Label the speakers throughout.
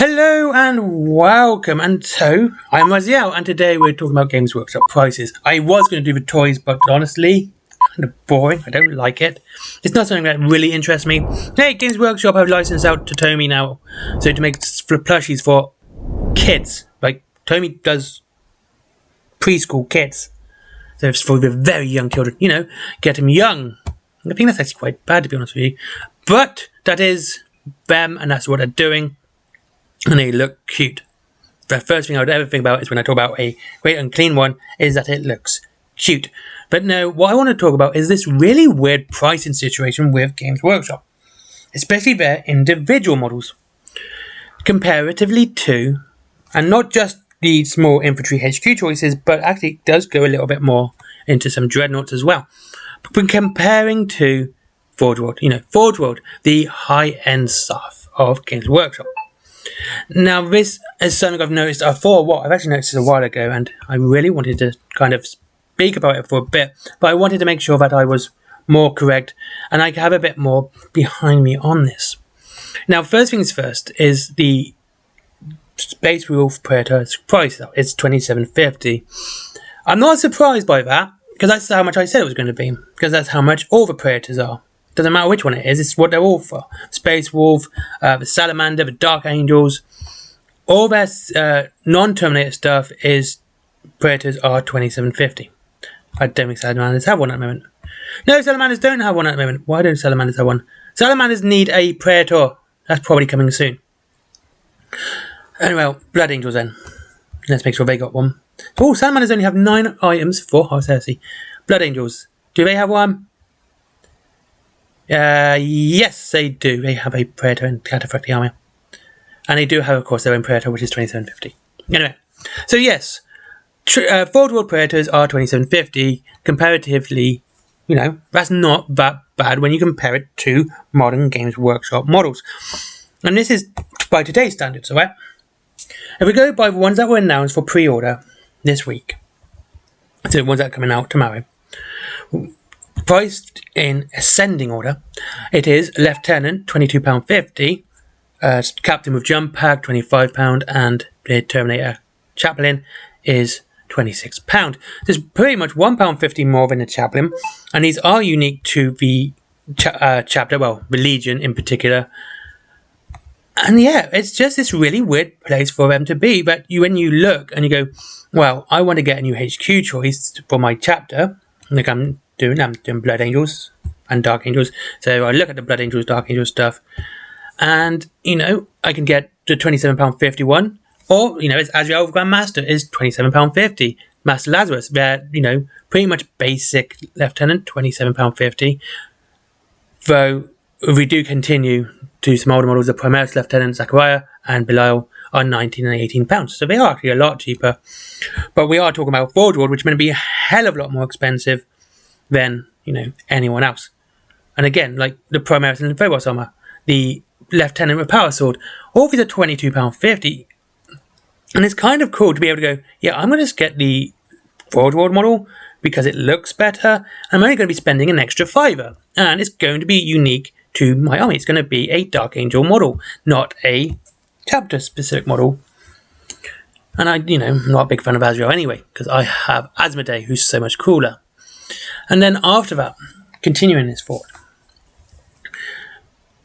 Speaker 1: Hello and welcome, and so I'm Raziel, and today we're talking about Games Workshop prices. I was going to do the toys, but honestly, kind of boring. I don't like it. It's not something that really interests me. Hey, Games Workshop have licensed out to Tomy now, so to make plushies for kids. Like Tomy does preschool kids, so it's for the very young children. You know, get them young. I think that's actually quite bad, to be honest with you, but that is them, and that's what they're doing. And they look cute. The first thing I would ever think about is when I talk about a great unclean one is that it looks cute. But no, what I want to talk about is this really weird pricing situation with Games Workshop, especially their individual models, comparatively to, and not just the small infantry HQ choices, but actually it does go a little bit more into some dreadnoughts as well. But when comparing to Forgeworld, Forgeworld, the high-end stuff of Games Workshop. Now, this is something I've noticed for a while. I've actually noticed it a while ago, and I really wanted to kind of speak about it for a bit, but I wanted to make sure that I was more correct, and I have a bit more behind me on this. Now, first things first is the Space Wolf Predator's price. It's $27.50. I'm not surprised by that, because that's how much I said it was going to be, because that's how much all the Predators are. Doesn't matter which one it is, it's what they're all for. Space Wolf, the Salamander, the Dark Angels, all their non-Terminator stuff is Predators are $27.50. I don't think Salamanders have one at the moment. No, Salamanders don't have one at the moment. Why don't Salamanders have one? Salamanders need a Predator. That's probably coming soon. Anyway, Blood Angels then. Let's make sure they got one. Oh, Salamanders only have 9 items for coherency. Blood Angels, do they have one? Yes, they do. They have a Predator and Cataphractic armor. And they do have, of course, their own Predator, which is $27.50. Anyway, so yes, Forgeworld Predators are $27.50. Comparatively, that's not that bad when you compare it to modern Games Workshop models. And this is by today's standards, alright? If we go by the ones that were announced for pre-order this week, so the ones that are coming out tomorrow, priced in ascending order, it is Lieutenant £22.50, Captain with Jump Pack £25, and the Terminator Chaplain is £26. There's pretty much £1.50 more than the Chaplain, and these are unique to the chapter, well, the Legion in particular. And yeah, it's just this really weird place for them to be, but when you look and you go, well, I want to get a new HQ choice for my chapter, like I'm doing Blood Angels and Dark Angels. So I look at the Blood Angels, Dark Angels stuff, and I can get the £27.50 one, or it's Azrael Grandmaster is £27.50. Master Lazarus, they're pretty much basic Lieutenant, £27.50. Though we do continue to some older models, the Primaris Lieutenant Zachariah and Belial are £19 and £18. So they are actually a lot cheaper. But we are talking about Forgeworld, which is going to be a hell of a lot more expensive than anyone else. And again, like the Primaris and Phobos armor, the Lieutenant with Power Sword, all these are £22.50. And it's kind of cool to be able to go, yeah, I'm going to just get the Forgeworld model because it looks better, and I'm only going to be spending an extra $5, and it's going to be unique to my army. It's going to be a Dark Angel model, not a chapter specific model. And I'm not a big fan of Azrael anyway, because I have Asmodee, who's so much cooler. And then after that, continuing this forward,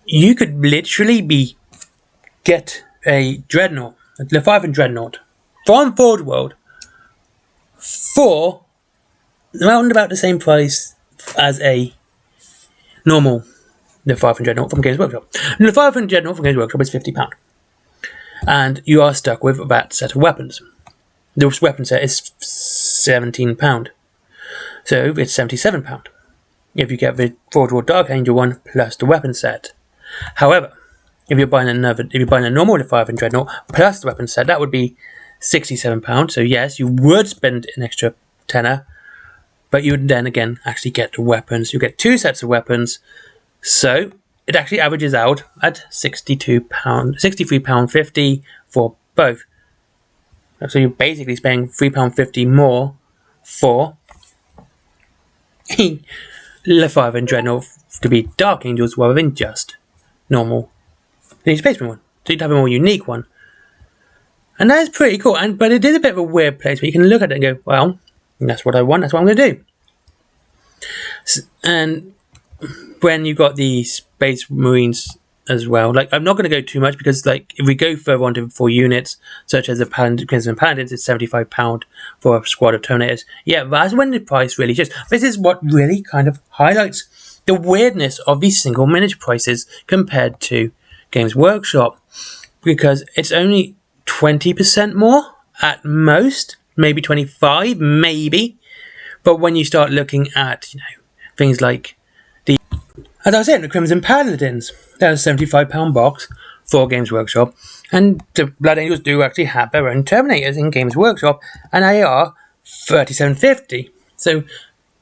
Speaker 1: you could literally get a Dreadnought, a Leviathan Dreadnought, from Forgeworld for around about the same price as a normal Leviathan Dreadnought from Games Workshop. The Leviathan Dreadnought from Games Workshop is £50. And you are stuck with that set of weapons. The weapon set is £17. So it's £77 if you get the Forgeworld Dark Angel one plus the weapon set. However, if you're buying a normal Leviathan Dreadnought plus the weapon set, that would be £67. So yes, you would spend an extra tenner, but you would then again actually get the weapons. You get 2 sets of weapons, so it actually averages out at £63.50 for both. So you're basically spending £3.50 more for Leviathan Dreadnought to be Dark Angels rather than just normal Spaceman one. So you'd have a more unique one. And that is pretty cool. But it is a bit of a weird place where you can look at it and go, well, that's what I want. That's what I'm going to do. And when you got the Space Marines as well, like, I'm not going to go too much because, like, if we go further on to 4 units, such as the Crimson Paladins, it's £75 for a squad of Terminators. Yeah, that's when the price really shifts. This is what really kind of highlights the weirdness of these single miniature prices compared to Games Workshop, because it's only 20% more at most, maybe 25, maybe. But when you start looking at, things like as I was saying, the Crimson Paladins, that's a £75 box for Games Workshop, and the Blood Angels do actually have their own Terminators in Games Workshop, and they are £37.50. So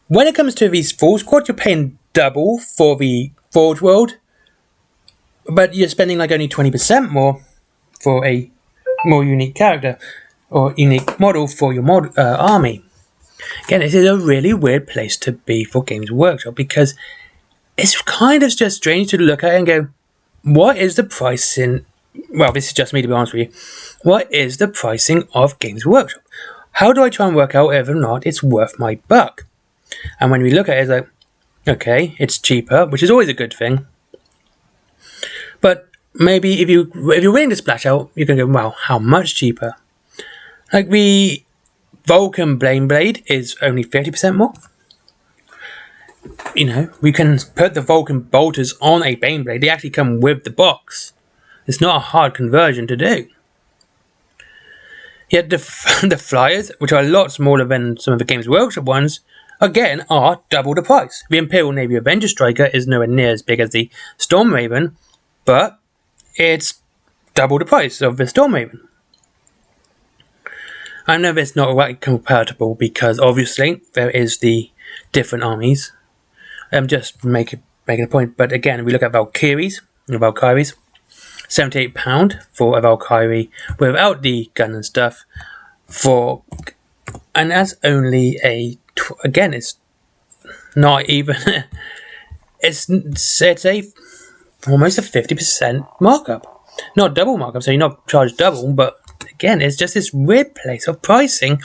Speaker 1: when it comes to these full squads, you're paying double for the Forgeworld, but you're spending like only 20% more for a more unique character or unique model for your army. Again, this is a really weird place to be for Games Workshop, because it's kind of just strange to look at it and go, what is the pricing? Well, this is just me, to be honest with you. What is the pricing of Games Workshop? How do I try and work out whether or not it's worth my buck? And when we look at it, it's like, okay, it's cheaper, which is always a good thing. But maybe if you're willing to splash out, you can go, well, how much cheaper? Like the Vulcan Blame Blade is only 50% more. We can put the Vulcan bolters on a Bane Blade. They actually come with the box. It's not a hard conversion to do. Yet the Flyers, which are a lot smaller than some of the Games Workshop ones, again are double the price. The Imperial Navy Avenger Striker is nowhere near as big as the Storm Raven, but it's double the price of the Storm Raven. I know it's not right comparable because obviously there is the different armies. I'm just making a point, but again, if we look at Valkyries, £78 for a Valkyrie without the gun and stuff. And that's only again, it's not even. it's almost a 50% markup, not double markup. So you're not charged double, but again, it's just this weird place of pricing,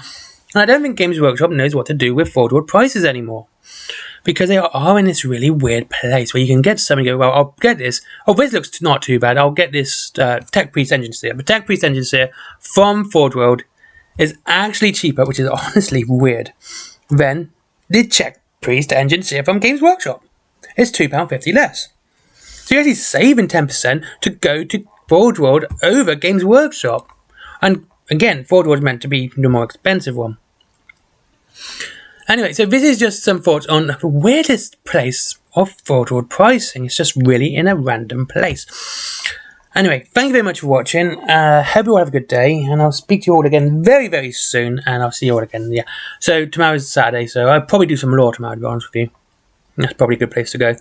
Speaker 1: and I don't think Games Workshop knows what to do with Forgeworld prices anymore. Because they are in this really weird place where you can get something and go, well, I'll get this. Oh, this looks not too bad. I'll get this Tech Priest Engine Seer. The Tech Priest Engine Seer from Forgeworld is actually cheaper, which is honestly weird, than the Tech Priest Engine Seer from Games Workshop. It's £2.50 less. So you're actually saving 10% to go to Forgeworld over Games Workshop. And again, Forgeworld is meant to be the more expensive one. Anyway, so this is just some thoughts on the weirdest place of Forgeworld pricing. It's just really in a random place. Anyway, thank you very much for watching. Hope you all have a good day, and I'll speak to you all again very, very soon, and I'll see you all again. Yeah. So tomorrow's Saturday, so I'll probably do some lore tomorrow, to be honest with you. That's probably a good place to go.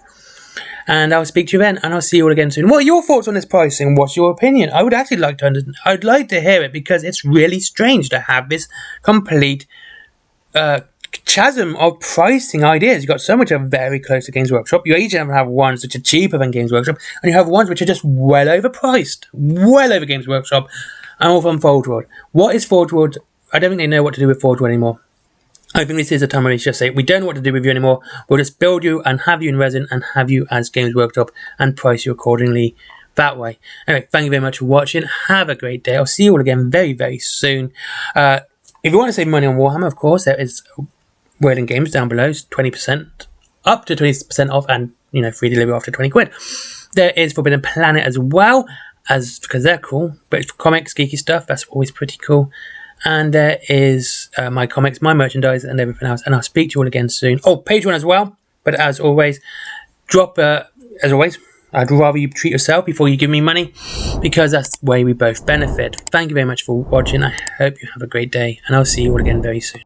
Speaker 1: And I'll speak to you then, and I'll see you all again soon. What are your thoughts on this pricing? What's your opinion? I would actually like to I'd like to hear it, because it's really strange to have this complete chasm of pricing ideas. You've got some which are very close to Games Workshop. You each have ones which are cheaper than Games Workshop, and you have ones which are just well overpriced, well over Games Workshop, and all from Forgeworld. What is Forgeworld? I don't think they know what to do with Forgeworld anymore. I think this is a time when they just say, we don't know what to do with you anymore. We'll just build you and have you in resin and have you as Games Workshop and price you accordingly that way. Anyway, thank you very much for watching. Have a great day. I'll see you all again very, very soon. If you want to save money on Warhammer, of course, there is Word and Games down below, 20%, up to 20% off, and free delivery after 20 quid. There is Forbidden Planet as well, because they're cool. But for comics, geeky stuff, that's always pretty cool. And there is my comics, my merchandise, and everything else. And I'll speak to you all again soon. Oh, Patreon as well. But as always, I'd rather you treat yourself before you give me money, because that's the way we both benefit. Thank you very much for watching. I hope you have a great day, and I'll see you all again very soon.